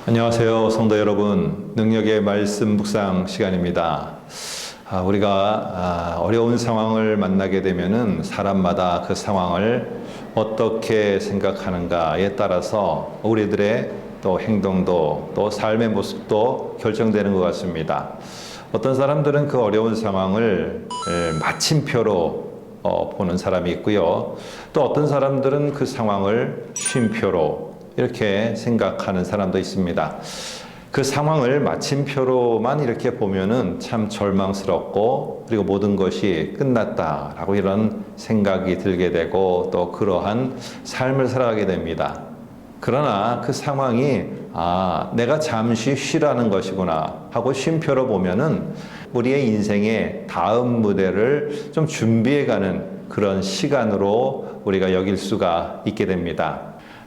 안녕하세요, 성도 여러분. 능력의 말씀 묵상 시간입니다. 우리가 어려운 상황을 만나게 되면은 사람마다 그 상황을 어떻게 생각하는가에 따라서 우리들의 또 행동도 또 삶의 모습도 결정되는 것 같습니다. 어떤 사람들은 그 어려운 상황을 마침표로 보는 사람이 있고요. 또 어떤 사람들은 그 상황을 쉼표로 이렇게 생각하는 사람도 있습니다. 그 상황을 마침표로만 이렇게 보면은 참 절망스럽고 그리고 모든 것이 끝났다라고 이런 생각이 들게 되고 또 그러한 삶을 살아가게 됩니다. 그러나 그 상황이 내가 잠시 쉬라는 것이구나 하고 쉼표로 보면은 우리의 인생의 다음 무대를 좀 준비해가는 그런 시간으로 우리가 여길 수가 있게 됩니다.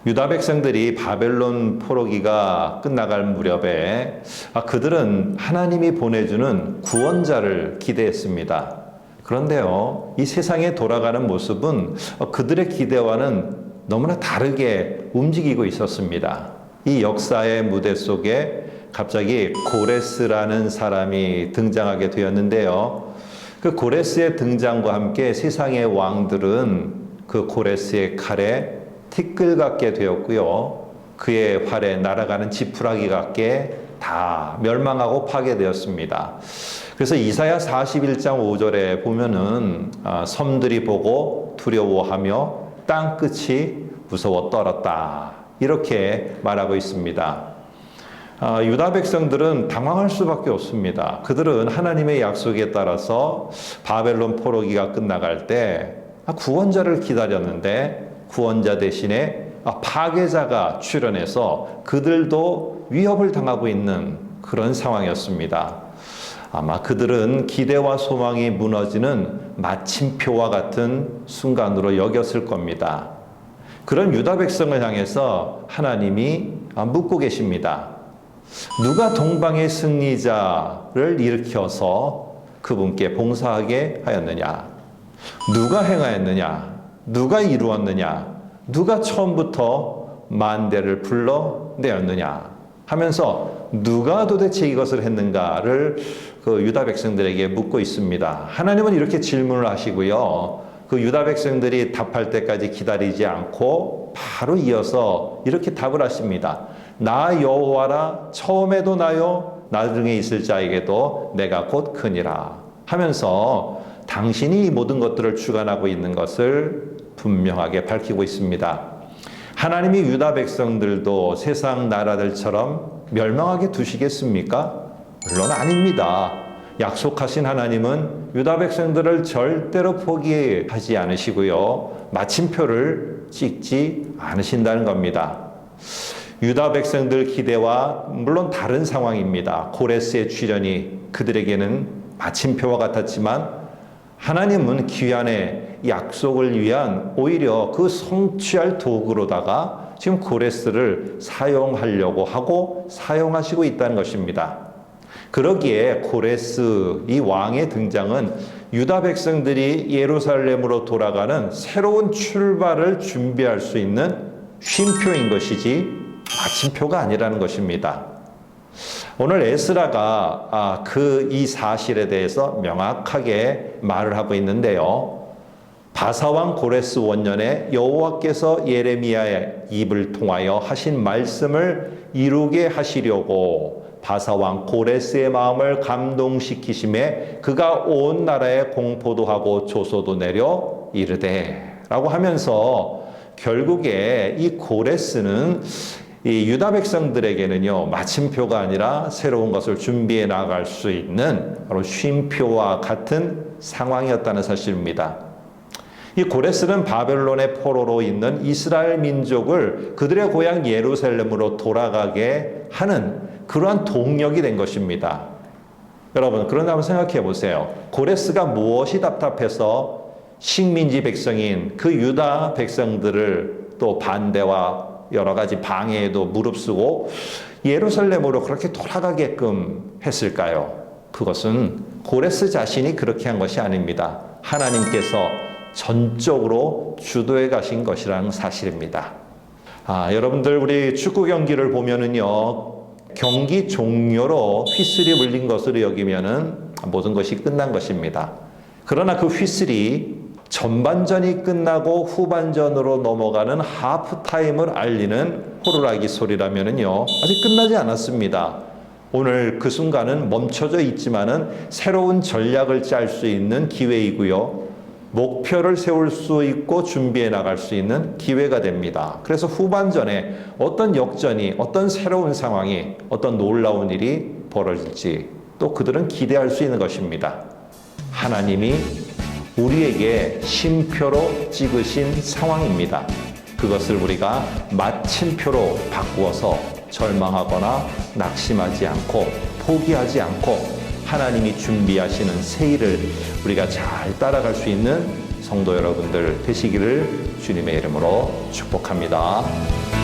유다 백성들이 바벨론 포로기가 끝나갈 무렵에 그들은 하나님이 보내주는 구원자를 기대했습니다. 그런데요, 이 세상에 돌아가는 모습은 그들의 기대와는 너무나 다르게 움직이고 있었습니다. 이 역사의 무대 속에 갑자기 고레스라는 사람이 등장하게 되었는데요. 그 고레스의 등장과 함께 세상의 왕들은 그 고레스의 칼에 티끌 같게 되었고요. 그의 활에 날아가는 지푸라기 같게 다 멸망하고 파괴되었습니다. 그래서 이사야 41장 5절에 보면은 섬들이 보고 두려워하며 땅 끝이 무서워 떨었다. 이렇게 말하고 있습니다. 유다 백성들은 당황할 수밖에 없습니다. 그들은 하나님의 약속에 따라서 바벨론 포로기가 끝나갈 때 구원자를 기다렸는데 구원자 대신에 파괴자가 출현해서 그들도 위협을 당하고 있는 그런 상황이었습니다. 아마 그들은 기대와 소망이 무너지는 마침표와 같은 순간으로 여겼을 겁니다. 그런 유다 백성을 향해서 하나님이 묻고 계십니다. 누가 동방의 승리자를 일으켜서 그분께 봉사하게 하였느냐? 누가 행하였느냐? 누가 이루었느냐? 누가 처음부터 만대를 불러내었느냐? 하면서 누가 도대체 이것을 했는가를 그 유다 백성들에게 묻고 있습니다. 하나님은 이렇게 질문을 하시고요. 그 유다 백성들이 답할 때까지 기다리지 않고 바로 이어서 이렇게 답을 하십니다. 나 여호와라, 처음에도 나요, 나중에 있을 자에게도 내가 곧 크니라 하면서 당신이 이 모든 것들을 주관하고 있는 것을 분명하게 밝히고 있습니다. 하나님이 유다 백성들도 세상 나라들처럼 멸망하게 두시겠습니까? 물론 아닙니다. 약속하신 하나님은 유다 백성들을 절대로 포기하지 않으시고요. 마침표를 찍지 않으신다는 겁니다. 유다 백성들 기대와 물론 다른 상황입니다. 고레스의 출현이 그들에게는 마침표와 같았지만 하나님은 귀환의 약속을 위한 오히려 그 성취할 도구로다가 지금 고레스를 사용하려고 하고 사용하시고 있다는 것입니다. 그러기에 고레스 이 왕의 등장은 유다 백성들이 예루살렘으로 돌아가는 새로운 출발을 준비할 수 있는 쉼표인 것이지 마침표가 아니라는 것입니다. 오늘 에스라가 이 사실에 대해서 명확하게 말을 하고 있는데요. 바사왕 고레스 원년에 여호와께서 예레미야의 입을 통하여 하신 말씀을 이루게 하시려고 바사왕 고레스의 마음을 감동시키심에 그가 온 나라에 공포도 하고 조소도 내려 이르되 라고 하면서 결국에 이 고레스는 이 유다 백성들에게는요, 마침표가 아니라 새로운 것을 준비해 나갈 수 있는 바로 쉼표와 같은 상황이었다는 사실입니다. 이 고레스는 바벨론의 포로로 있는 이스라엘 민족을 그들의 고향 예루살렘으로 돌아가게 하는 그러한 동력이 된 것입니다. 여러분, 그런데 한번 생각해 보세요. 고레스가 무엇이 답답해서 식민지 백성인 그 유다 백성들을 또 반대와 여러 가지 방해에도 무릅쓰고 예루살렘으로 그렇게 돌아가게끔 했을까요? 그것은 고레스 자신이 그렇게 한 것이 아닙니다. 하나님께서 전적으로 주도해 가신 것이라는 사실입니다. 여러분들 우리 축구 경기를 보면은요, 경기 종료로 휘슬이 불린 것으로 여기면은 모든 것이 끝난 것입니다. 그러나 그 휘슬이 전반전이 끝나고 후반전으로 넘어가는 하프타임을 알리는 호루라기 소리라면은요, 아직 끝나지 않았습니다. 오늘 그 순간은 멈춰져 있지만은 새로운 전략을 짤 수 있는 기회이고요. 목표를 세울 수 있고 준비해 나갈 수 있는 기회가 됩니다. 그래서 후반전에 어떤 역전이, 어떤 새로운 상황이, 어떤 놀라운 일이 벌어질지 또 그들은 기대할 수 있는 것입니다. 하나님이 우리에게 쉼표로 찍으신 상황입니다. 그것을 우리가 마침표로 바꾸어서 절망하거나 낙심하지 않고 포기하지 않고 하나님이 준비하시는 새 일을 우리가 잘 따라갈 수 있는 성도 여러분들 되시기를 주님의 이름으로 축복합니다.